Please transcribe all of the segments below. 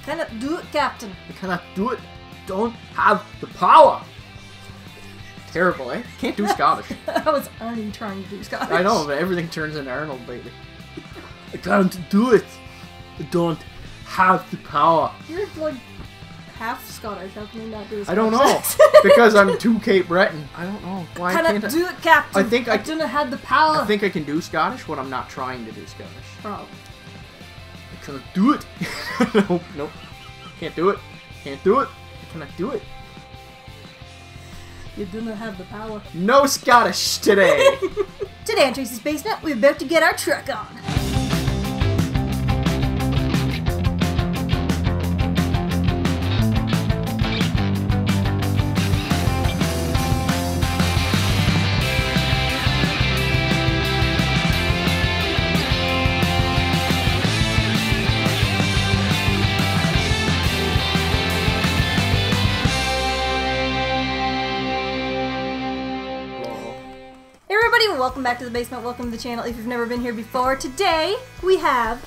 Cannot do it, Captain. I cannot do it. Don't have the power. Terrible, eh? Can't do Scottish. That was Arnie trying to do Scottish. I know, but everything turns into Arnold lately. I can't do it. I don't have the power. You're like half Scottish. How can you not do Scottish? I don't know. Because I'm too Cape Breton. I don't know. Why cannot can't do it, Captain. I think I didn't have the power. I think I can do Scottish when I'm not trying to do Scottish. Probably. I cannot do it. Nope. Can't do it. Can't do it. I cannot do it. You didn't have the power. No Scottish today. Today on Tracey's Basement, we're about to get our truck on. Welcome back to the basement, welcome to the channel if you've never been here before. Today, we have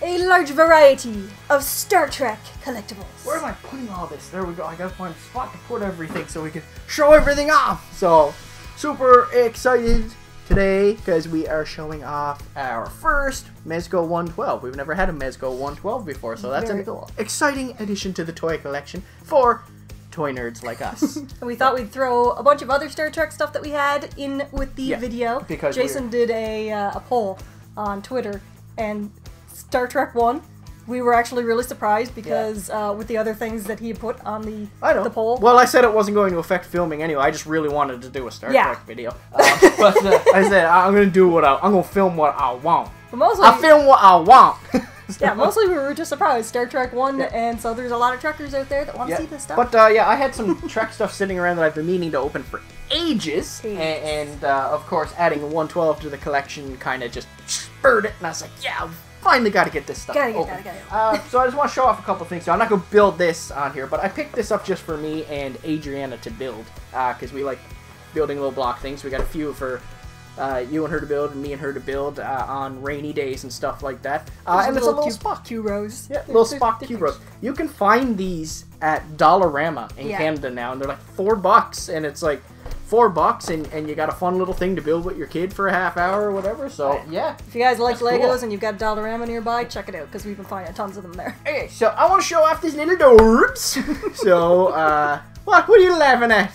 a large variety of Star Trek collectibles. Where am I putting all this? There we go, I gotta find a spot to put everything so we can show everything off. So, super excited today because we are showing off our first Mezco 112. We've never had a Mezco 112 before, so that's an exciting addition to the toy collection for toy nerds like us. And we thought we'd throw a bunch of other Star Trek stuff that we had in with the video. Because Jason did a poll on Twitter, and Star Trek 1, we were actually really surprised because with the other things that he had put on the poll. Well, I said it wasn't going to affect filming anyway. I just really wanted to do a Star Trek video. But I said I'm going to do I'm going to film what I want. But mostly, I film what I want. So. Yeah, mostly we were just surprised. Star Trek 1, and so there's a lot of Trekkers out there that want to see this stuff. But yeah, I had some Trek stuff sitting around that I've been meaning to open for ages. And of course, adding 112 to the collection kind of just spurred it. And I was like, yeah, finally got to get this stuff open. So I just want to show off a couple things. So I'm not going to build this on here, but I picked this up just for me and Adriana to build. Because we like building little block things. We got a few for you and her to build, and me and her to build on rainy days and stuff like that. And it's a little Spock Q-Rose. Yeah, little Spock Q-Rose. You can find these at Dollarama in Canada now, and they're like $4, and it's like $4, and you got a fun little thing to build with your kid for a half hour or whatever. So yeah, if you guys like Legos and you've got Dollarama nearby, check it out because we've been finding tons of them there. Okay, so I want to show off this little Dorbz. So what are you laughing at?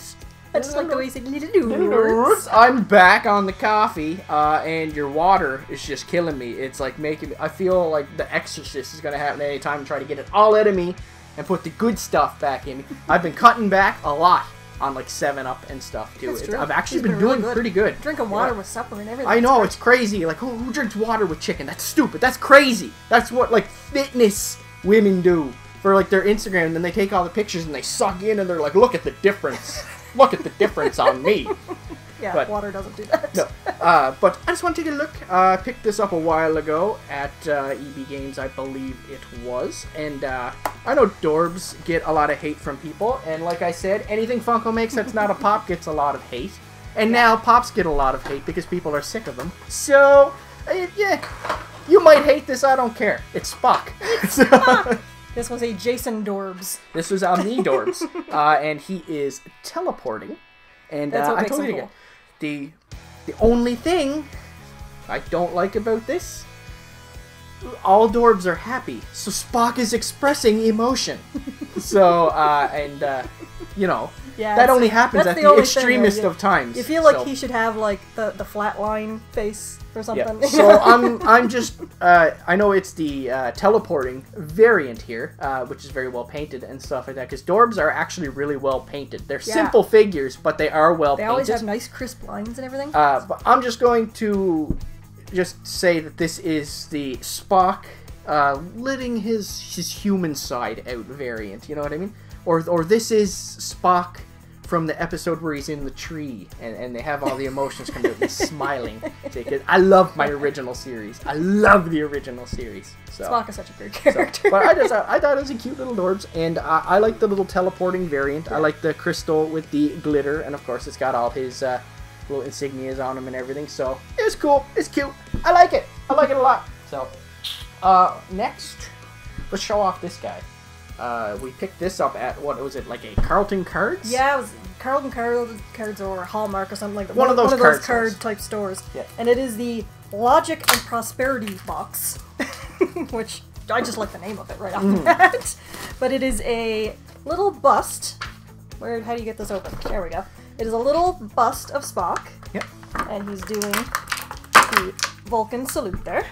I just like the way you say little Dorbz. I'm back on the coffee, and your water is just killing me. It's like making me, I feel like The Exorcist is going to happen at any time and try to get it all out of me and put the good stuff back in me. I've been cutting back a lot on like 7-Up and stuff too. I've actually been doing pretty good. Drinking water with supper and everything. I know, it's crazy. Like, oh, who drinks water with chicken? That's stupid. That's crazy. That's what like fitness women do for like their Instagram, and then they take all the pictures and they suck in and they're like, look at the difference. Look at the difference on me. Yeah, but water doesn't do that. No. But I just want to take a look. Picked this up a while ago at EB Games, I believe it was. And I know Dorbz get a lot of hate from people. And like I said, anything Funko makes that's not a Pop gets a lot of hate. And now Pops get a lot of hate because people are sick of them. So, yeah, you might hate this, I don't care. It's Spock. This was a Jason Dorbz. This was a me Dorbz. And he is teleporting. And I told you again, the only thing I don't like about this, all Dorbz are happy. So Spock is expressing emotion. So, you know, that only happens at the extremest of times. You feel like he should have, like, the flatline face or something. Yeah. So I'm just, I know it's the teleporting variant here, which is very well painted and stuff like that, because Dorbz are actually really well painted. They're simple figures, but they are well painted. They always have nice crisp lines and everything. But I'm just going to just say that this is the Spock letting his human side out variant, you know what I mean? Or this is Spock from the episode where he's in the tree and they have all the emotions come out and he's smiling. I love my original series. I love the original series. So, Spock is such a great character. So, but I thought it was a cute little Dorbz, and I like the little teleporting variant. I like the crystal with the glitter, and of course it's got all his little insignias on him and everything. So it's cool. It's cute. I like it. I like it a lot. So next, let's show off this guy. We picked this up at, what was it, like a Carlton Cards? Yeah, it was Carlton Cards or Hallmark or something like that. One of those card type stores. Yeah. And it is the Logic and Prosperity box, which I just like the name of it right off the bat. But it is a little bust. How do you get this open? There we go. It is a little bust of Spock. Yep. And he's doing the Vulcan salute there.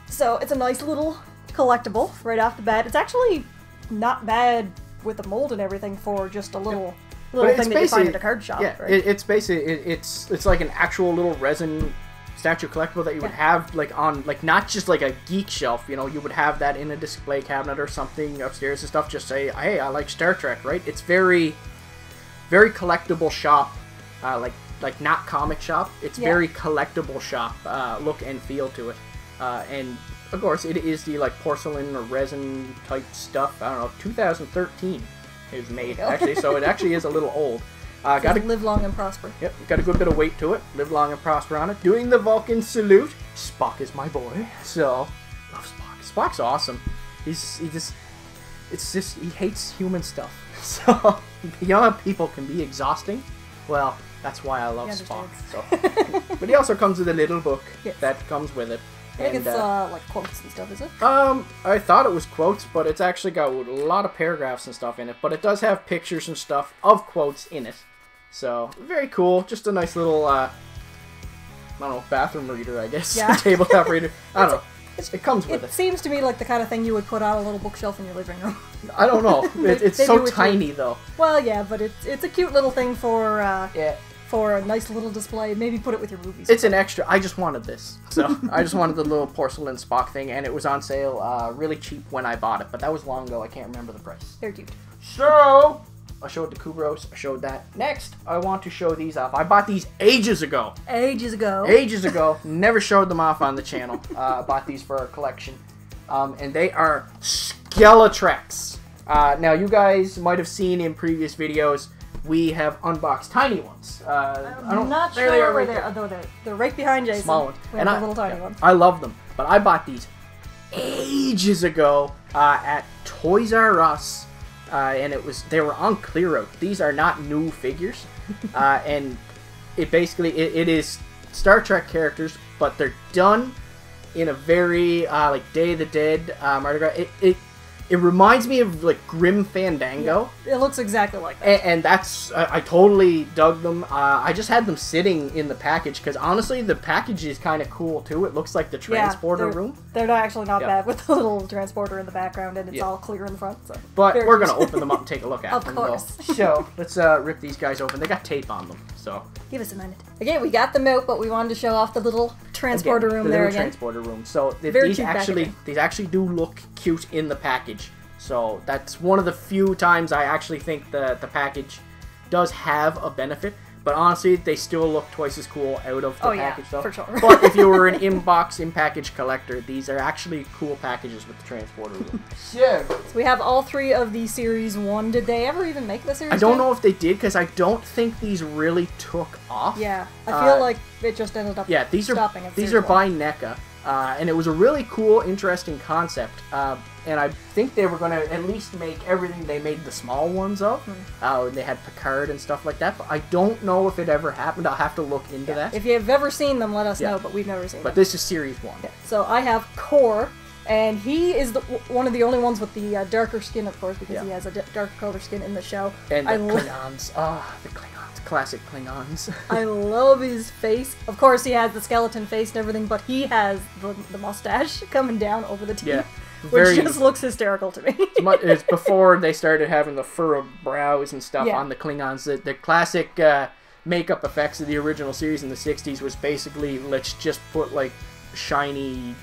So it's a nice little collectible right off the bat. It's actually not bad with the mold and everything for just a little thing that you find at a card shop. Yeah, right? it's basically it's like an actual little resin statue collectible that you would have like on not just like a geek shelf. You know, you would have that in a display cabinet or something upstairs and stuff. Just say, hey, I like Star Trek, right? It's very, very collectible shop, like not comic shop. It's very collectible shop look and feel to it, and of course it is the like porcelain or resin type stuff. I don't know, 2013 it was made actually, so it actually is a little old. Got to live long and prosper. Yep, got a good bit of weight to it. Live long and prosper on it. Doing the Vulcan salute. Spock is my boy. So, love Spock. Spock's awesome. He hates human stuff. So, you know how people can be exhausting? Well, that's why I love Spock. So. But he also comes with a little book that comes with it. I think it's like quotes and stuff, is it? I thought it was quotes, but it's actually got a lot of paragraphs and stuff in it. But it does have pictures and stuff of quotes in it. So, very cool. Just a nice little, I don't know, bathroom reader, I guess. Yeah. Tabletop reader. I don't know. It comes with it. It seems to me like the kind of thing you would put on a little bookshelf in your living room. I don't know. It's so tiny, though. Well, yeah, but it's a cute little thing for, for a nice little display. Maybe put it with your movies. It's an extra. I just wanted this. So, I just wanted the little porcelain Spock thing, and it was on sale really cheap when I bought it. But that was long ago. I can't remember the price. They're cute. So, I showed the Kubros. I showed that. Next, I want to show these off. I bought these ages ago. Ages ago. Ages ago. Never showed them off on the channel. I bought these for our collection. And they are Skeletreks. Now, you guys might have seen in previous videos, we have unboxed tiny ones. I'm not sure where they are. They're right behind Jason. Small ones. We have the little tiny ones. I love them. But I bought these ages ago at Toys R Us. And they were on clear out. These are not new figures, and it is Star Trek characters, but they're done in a very like Day of the Dead Mardi Gras. It reminds me of like Grim Fandango. Yeah, it looks exactly like that. And that's I totally dug them. I just had them sitting in the package because honestly, the package is kind of cool too. It looks like the transporter room. They're actually not bad with the little transporter in the background, and it's all clear in the front. So. But we're gonna open them up and take a look at them. Of course. So let's rip these guys open. They got tape on them, so give us a minute. Okay, we got them out, but we wanted to show off the little transporter room there again. Transporter room. So these actually do look cute in the package. So that's one of the few times I actually think the package does have a benefit. But honestly, they still look twice as cool out of the package though. For sure. But if you were an in-package collector, these are actually cool packages with the transporter room. Sure. So we have all three of the Series 1. Did they ever even make the Series 2? I don't know if they did, because I don't think these really took off. Yeah, I feel like it just ended up stopping at these are by Neca. And it was a really cool, interesting concept. And I think they were going to at least make everything they made the small ones of. They had Picard and stuff like that. But I don't know if it ever happened. I'll have to look into that. If you've ever seen them, let us know. But we've never seen them. But this is Series 1. Yeah. So I have Core. And he is one of the only ones with the darker skin, of course, because he has a darker color skin in the show. And the Klingons. The Klingons. Classic Klingons. I love his face. Of course, he has the skeleton face and everything, but he has the mustache coming down over the teeth. Yeah. Which just looks hysterical to me. It's before they started having the furrowed brows and stuff on the Klingons. The classic makeup effects of the original series in the 60s was basically, let's just put like shiny,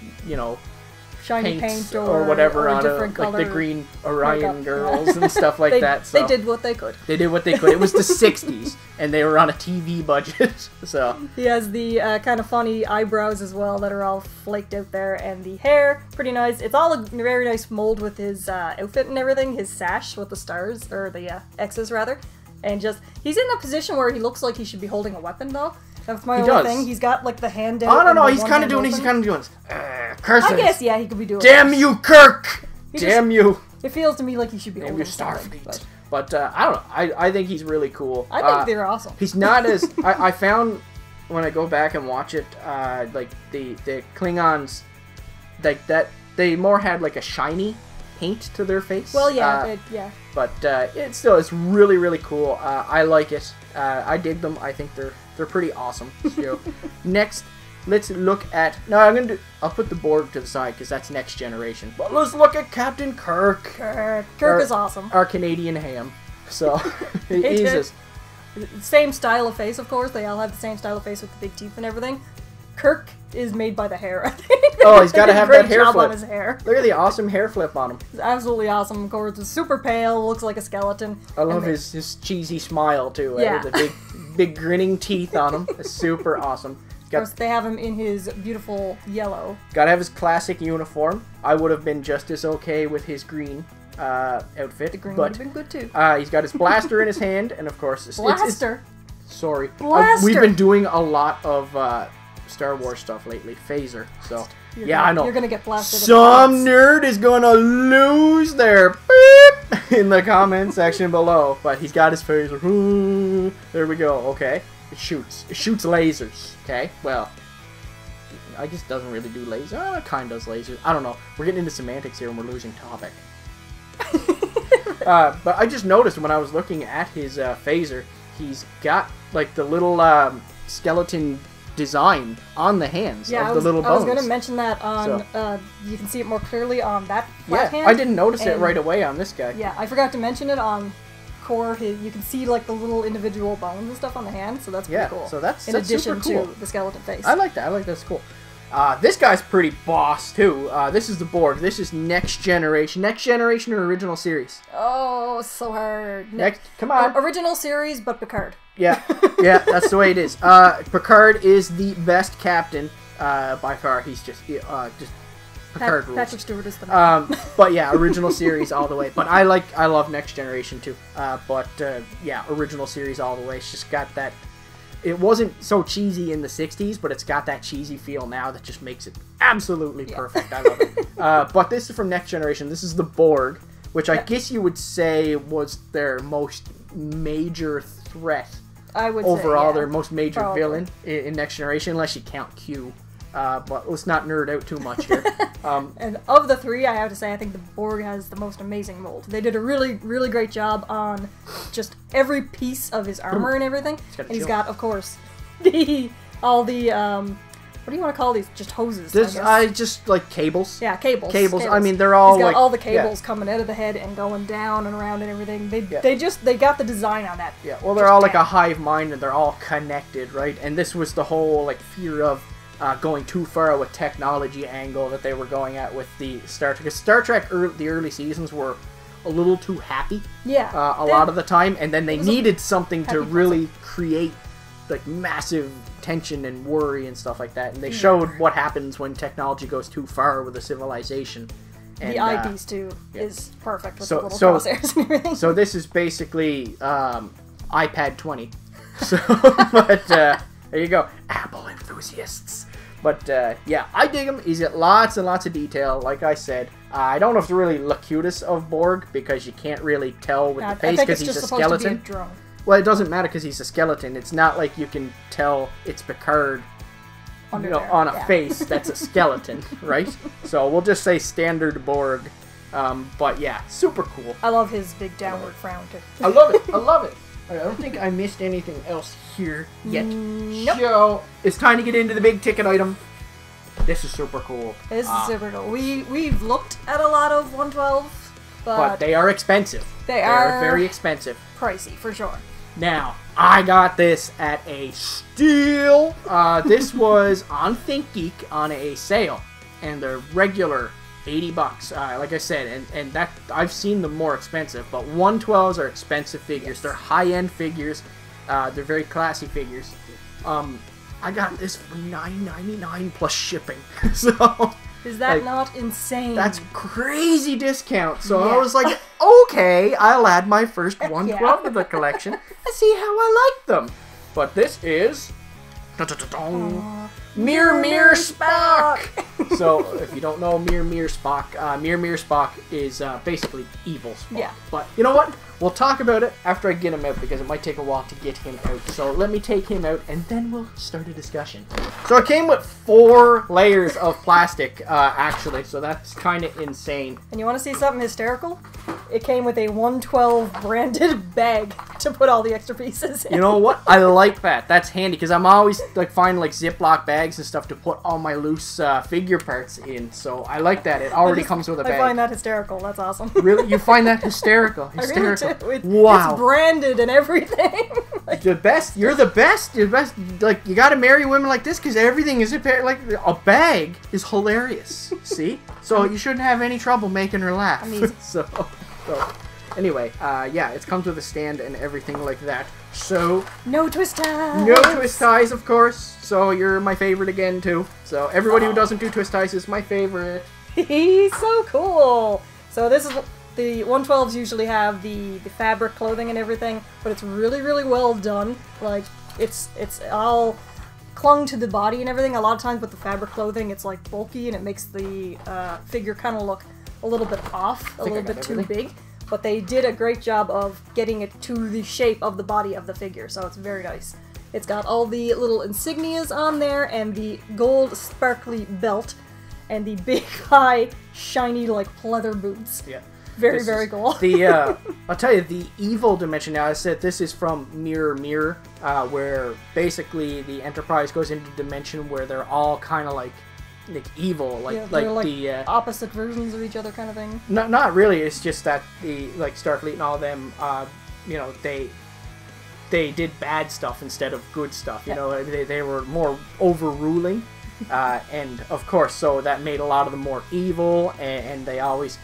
shiny paint or whatever on different like the Green Orion girls and stuff like that. So they did what they could. They did what they could. It was the 60s, and they were on a TV budget. So he has the kind of funny eyebrows as well that are all flaked out there, and the hair, pretty nice. It's all a very nice mold with his outfit and everything, his sash with the stars, or the X's rather, and just he's in a position where he looks like he should be holding a weapon though. That's my only thing. He's got like the hand out. I don't know. He's kind of doing this. I guess he could be doing. Damn you, Kirk! Damn you! It feels to me like he should be older. Starfleet. But I don't know. I think he's really cool. I think they're awesome. He's not as... I found, when I go back and watch it, like, the Klingons, like, that, they more had, like, a shiny paint to their face. Well, yeah, yeah. But it's really, really cool. I like it. I dig them. I think they're pretty awesome. So, next, let's look at... No, I'll put the Borg to the side because that's next generation. But let's look at Captain Kirk. Kirk is awesome. Our Canadian ham. So, he's just... Same style of face, of course. They all have the same style of face with the big teeth and everything. Kirk is made by the hair, I think. Oh, he's got to have that hair flip. On his hair. Look at the awesome hair flip on him. It's absolutely awesome. Of course, it's super pale, looks like a skeleton. I love his cheesy smile, too. Yeah. The big grinning teeth on him. It's super awesome. Of course, they have him in his beautiful yellow. Gotta have his classic uniform. I would have been just as okay with his green outfit. The green would have been good, too. He's got his blaster in his hand, and of course... Blaster? Sorry. Blaster! We've been doing a lot of Star Wars stuff lately. Phaser, so... I know. You're gonna get blasted. Some nerd is gonna lose their beep in the comment section below. But he's got his phaser. Ooh, there we go. Okay. It shoots. It shoots lasers. Okay. Well, I guess it doesn't really do lasers. Oh, it kind of does lasers. I don't know. We're getting into semantics here and we're losing topic. But I just noticed when I was looking at his phaser, he's got like the little skeleton design on the hands of the little bones. I was going to mention that on, you can see it more clearly on that flat hand. I didn't notice it right away on this guy. Yeah, I forgot to mention it on Core. You can see like the little individual bones and stuff on the hand, so that's pretty cool. So that's in addition super cool. to the skeleton face. I like that. I like that's cool. This guy's pretty boss too. This is the Borg. This is next generation. Next generation or original series? Oh, so hard. Next, come on. Original series, but Picard. Yeah, yeah, that's the way it is. Picard is the best captain by far. He's just Picard rules. Patrick Stewart is the man. But yeah, original series all the way. But I love Next Generation too. Yeah, original series all the way. It's just got that. It wasn't so cheesy in the 60s, but it's got that cheesy feel now that just makes it absolutely perfect. I love it. But this is from Next Generation. This is the Borg, which I guess you would say was their most major threat. I would overall, say, their most major villain in Next Generation, unless you count Q. But let's not nerd out too much here. And of the three, I have to say, I think the Borg has the most amazing mold. They did a really, really great job on just every piece of his armor and everything. He's got, of course, all the, what do you want to call these? Just hoses, just like cables. Yeah, cables. Cables. I mean, they're all He's got like... all the cables coming out of the head and going down and around and everything. They got the design on that. Yeah, well, they're all like a hive mind and they're all connected, right? And this was the whole, like, fear of going too far with technology angle that they were going at with the Star Trek. Because Star Trek, the early seasons were a little too happy. Yeah. A lot of the time, and then they needed something to really create like massive tension and worry and stuff like that. And they showed what happens when technology goes too far with a civilization. And, the eyepiece too is perfect with the little crosshairs and everything. So this is basically iPad 20. So, but there you go, Apple enthusiasts. But yeah, I dig him. He's got lots and lots of detail. Like I said, I don't know if it's really Locutus of Borg because you can't really tell with the face because he's a skeleton. To be a drone. Well, it doesn't matter because he's a skeleton. It's not like you can tell it's Picard on a face that's a skeleton, right? So we'll just say standard Borg. But yeah, super cool. I love his big downward frown too. I love it. I love it. I don't think I missed anything else here yet. Nope. So it's time to get into the big ticket item. This is super cool. This is super cool. We've looked at a lot of 112, but they are expensive. They are very expensive. Pricey, for sure. Now, I got this at a steal. This was on ThinkGeek on a sale, and they're regular $80. Like I said, and that I've seen them more expensive, but 112s are expensive figures. Yes. They're high-end figures. They're very classy figures. I got this for $9.99 plus shipping. So is that not insane? That's crazy discount. So I was like, okay, I'll add my first 112 to the collection and see how I like them. But this is Mirror Spock! So, if you don't know Mirror Spock is basically EVIL Spock. Yeah. But, you know what? We'll talk about it after I get him out, because it might take a while to get him out. So, let me take him out, and then we'll start a discussion. So, it came with 4 layers of plastic, actually, so that's kind of insane. And you want to see something hysterical? It came with a 112 branded bag to put all the extra pieces in. You know what? I like that. That's handy, because I'm always like finding like Ziploc bags and stuff to put all my loose figure parts in. So I like that. It already comes with a bag. I find that hysterical. That's awesome. Really? You find that hysterical? Hysterical. I really do. Wow. It's branded and everything. Like, the best. You're the best. You're the best. Like, you gotta marry women like this, because everything is like a bag is hilarious. See? So you shouldn't have any trouble making her laugh. So anyway, yeah, it comes with a stand and everything like that. So no twist ties. No twist ties, of course. So you're my favorite again too. So everybody who doesn't do twist ties is my favorite. He's so cool. So this is the 112s usually have the fabric clothing and everything, but it's really, really well done. Like it's all clung to the body and everything. A lot of times with the fabric clothing, it's like bulky and it makes the figure kind of look a little bit off, a little bit too big. But they did a great job of getting it to the shape of the body of the figure, so it's very nice. It's got all the little insignias on there, and the gold sparkly belt, and the big, high, shiny, like, pleather boots. Yeah. Very cool. I'll tell you, the evil dimension, now I said this is from Mirror, where basically the Enterprise goes into a dimension where they're all kind of like evil, like the opposite versions of each other, kind of thing. Not really. It's just that the Starfleet and all of them, you know, they did bad stuff instead of good stuff. You know, they were more overruling, and of course, so that made a lot of them more evil, and they always,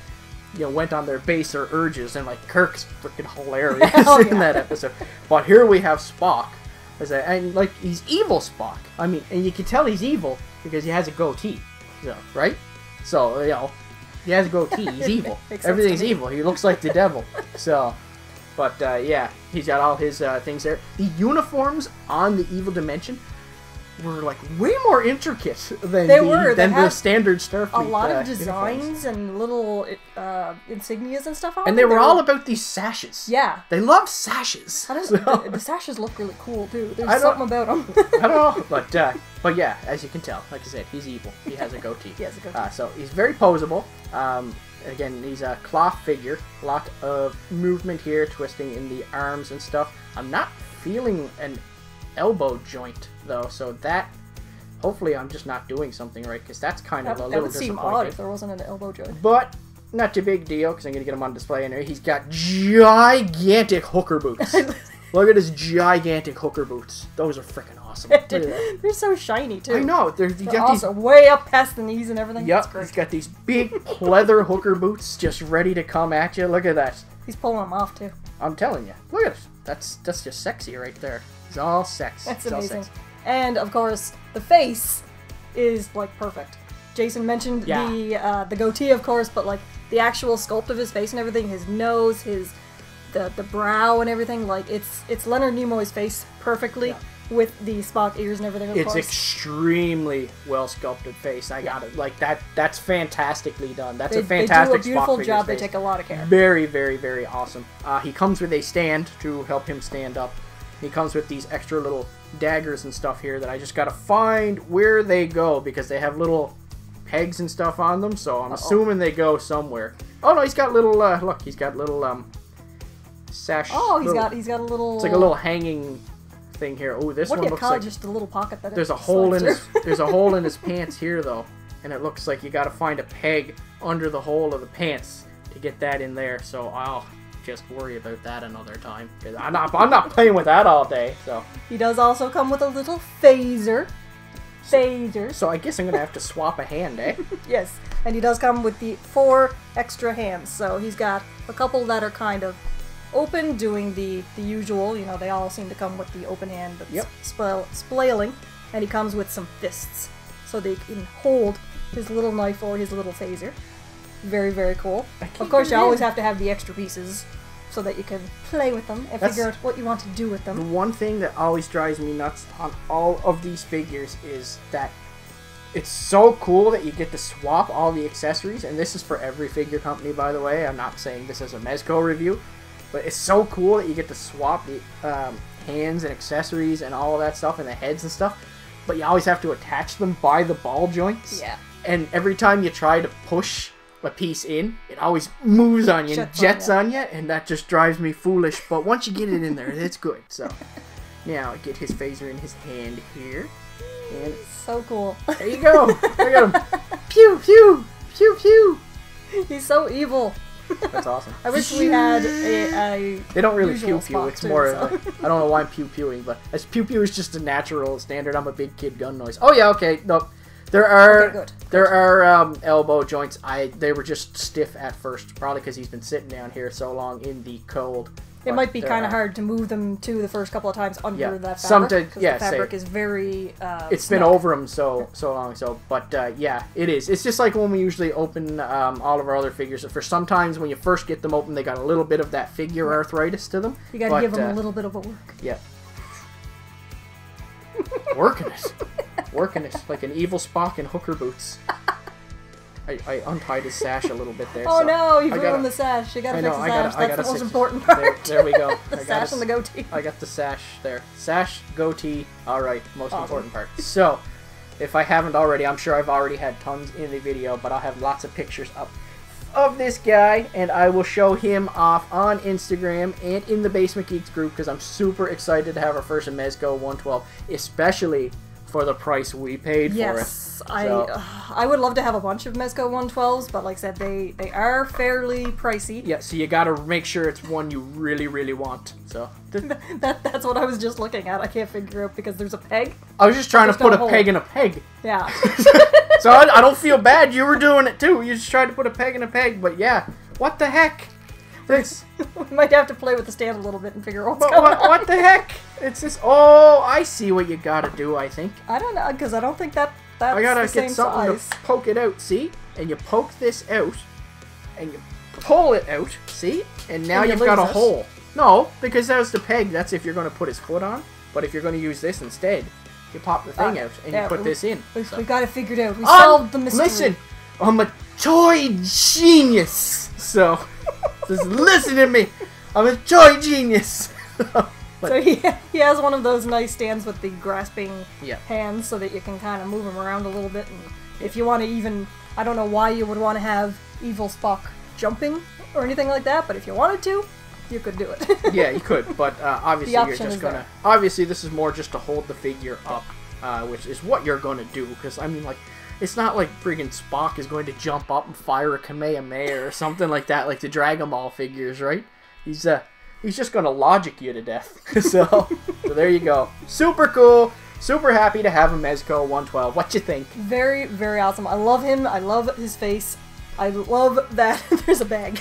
you know, went on their baser urges. And like Kirk's freaking hilarious in that episode. But here we have Spock, and like he's evil Spock. I mean, and you can tell he's evil because he has a goatee, right? So, you know, he has a goatee, he's evil. Everything's evil, he looks like the devil. So, but yeah, he's got all his things there. The uniforms on the evil dimension were like way more intricate than the standard Starfleet. A lot of designs and little insignias and stuff on and they were all about these sashes. Yeah. They love sashes. The sashes look really cool too. There's something about them. I don't know, but yeah, as you can tell, like I said, he's evil. He has a goatee. He has a goatee. So he's very poseable. Again, he's a cloth figure. A lot of movement here, twisting in the arms and stuff. I'm not feeling an elbow joint though, so that hopefully I'm just not doing something right, because that's kind of a little disappointing. That would seem odd if there wasn't an elbow joint. But not too big deal, because I'm gonna get him on display in there. He's got gigantic hooker boots. Look at his gigantic hooker boots. Those are freaking awesome. They're so shiny too. I know. They're also way up past the knees and everything. Yep. He's got these big pleather hooker boots just ready to come at you. Look at that. He's pulling them off too. I'm telling you. Look at it. That's just sexy right there. It's all sex. That's amazing. And of course, the face is like perfect. Jason mentioned the goatee, of course, but like the actual sculpt of his face and everything, his nose, the brow and everything, like it's Leonard Nimoy's face perfectly with the Spock ears and everything. Of course, it's extremely well sculpted face. I got it. Like that's fantastically done. That's a fantastic. They do a beautiful Spock job. face. They take a lot of care. Very, very, very awesome. He comes with a stand to help him stand up. He comes with these extra little daggers and stuff here that I just gotta find where they go, because they have little pegs and stuff on them, so I'm assuming they go somewhere. Oh no, he's got little look, he's got little sash. Oh, he's got a little. It's like a little hanging thing here. Oh, this one looks like just a little pocket that there's a hole in his there's a hole in his pants here though, and it looks like you gotta find a peg under the hole of the pants to get that in there. So I'll just worry about that another time, because I'm not playing with that all day. So he does also come with a little phaser. So I guess I'm gonna have to swap a hand, eh? Yes, and he does come with the 4 extra hands. So he's got a couple that are kind of open, doing the usual. You know, they all seem to come with the open hand that's splailing, and he comes with some fists, so they can hold his little knife or his little phaser. Very, very cool. Of course, you always have to have the extra pieces so that you can play with them and figure out what you want to do with them. The one thing that always drives me nuts on all of these figures is that it's so cool that you get to swap all the accessories, and this is for every figure company, by the way. I'm not saying this as a Mezco review, but it's so cool that you get to swap the hands and accessories and all of that stuff and the heads and stuff, but you always have to attach them by the ball joints. Yeah. And every time you try to push a piece in, it always moves on you and jets on you, and that just drives me foolish. But once you get it in there, it's good. So now I get his phaser in his hand here, and so cool. There you go. Look at him. Pew pew pew pew. He's so evil. That's awesome. I wish we had a They don't really pew pew. Spock It's too, more. so. I don't know why I'm pew pewing, but as pew pew is just a natural standard. I'm a big kid gun noise. Oh yeah, okay. No. There are elbow joints. They were just stiff at first, probably because he's been sitting down here so long in the cold. It might be kind of hard to move them to the first couple of times under that fabric. The fabric is very. It's been over him so long. But yeah, it is. It's just like when we usually open all of our other figures. For sometimes when you first get them open, they got a little bit of that figure arthritis to them. You got to give them a little bit of a work. Yeah. Working it. Working it like an EVIL Spock in hooker boots. I untied his sash a little bit there. Oh no, you ruined the sash. You gotta fix the sash. That's the most important part. There we go. The sash and the goatee. I got the sash there. Sash, goatee. Alright, most important part. So, if I haven't already, I'm sure I've already had tons in the video, but I'll have lots of pictures up of this guy, and I will show him off on Instagram and in the Basement Geeks group, because I'm super excited to have our first Mezco 112, especially for the price we paid for it. Yes, I would love to have a bunch of Mezco 112s, but like I said, they are fairly pricey. Yeah, so you gotta make sure it's one you really, really want. So that's what I was just looking at. I can't figure out because there's a peg. I was just trying to put a peg in a peg. Yeah. So I don't feel bad. You were doing it too. You just tried to put a peg in a peg, but yeah, what the heck? We might have to play with the stand a little bit and figure out what's going on. What the heck? It's just, oh, I see what you gotta do, I think. I don't know, because I don't think that's I gotta the same get something size. to poke it out, see? And you poke this out, and you pull it out, see? And now you've got a hole. No, because that was the peg. That's if you're going to put his foot on. But if you're going to use this instead, you pop the thing out, and you put this in. We got it figured out. We solved the mystery. Listen, I'm a toy genius. So, just listen to me. I'm a toy genius. So he has one of those nice stands with the grasping hands so that you can kind of move him around a little bit. And if you want to even, I don't know why you would want to have EVIL Spock jumping or anything like that, but if you wanted to, you could do it. Yeah, you could, but obviously you're just gonna... Obviously this is more just to hold the figure up, which is what you're gonna do, because, I mean, like, it's not like friggin' Spock is going to jump up and fire a Kamehameha or something like that, like the Dragon Ball figures, right? He's just gonna logic you to death. So there you go. Super cool. Super happy to have a Mezco 112. What you think? Very, very awesome. I love him. I love his face. I love that there's a bag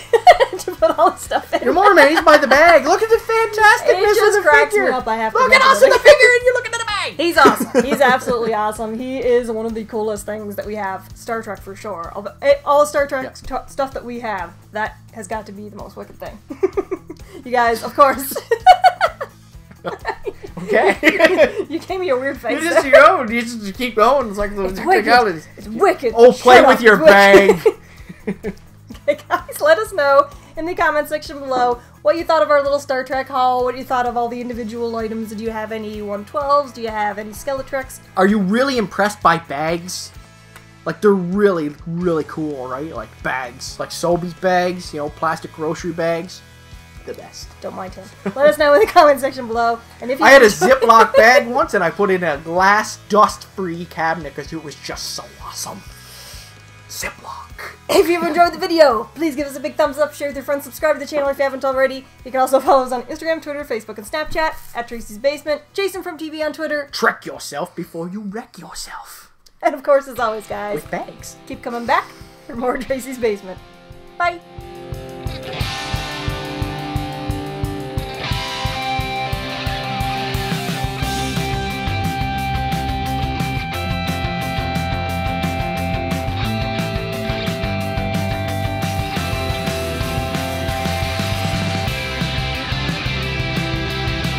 to put all the stuff in. You're more amazed by the bag. Look at the fantasticness of the figure. Me up. I have to look at us in the figure and you're looking at the bag. He's awesome. He's absolutely awesome. He is one of the coolest things that we have. Star Trek for sure. All the Star Trek stuff that we have, that has got to be the most wicked thing. You guys, of course. Okay. You gave me a weird face. You just keep going. It's like it's wicked. It's wicked. Oh, play with your bag. Okay, guys, let us know in the comment section below what you thought of our little Star Trek haul, what you thought of all the individual items. Do you have any 112s? Do you have any Skeletreks? Are you really impressed by bags? Like, they're really, really cool, right? Like, bags. Like Sobeys bags, you know, plastic grocery bags. The best. Don't mind him. Let us know in the comment section below. And if you I had a Ziploc bag once, and I put it in a glass dust-free cabinet because it was just so awesome. Ziploc. If you've enjoyed the video, please give us a big thumbs up, share with your friends, subscribe to the channel if you haven't already. You can also follow us on Instagram, Twitter, Facebook, and Snapchat at Tracey's Basement, Jason from TV on Twitter. Trek yourself before you wreck yourself. And of course, as always, guys, with bags. Keep coming back for more Tracey's Basement. Bye.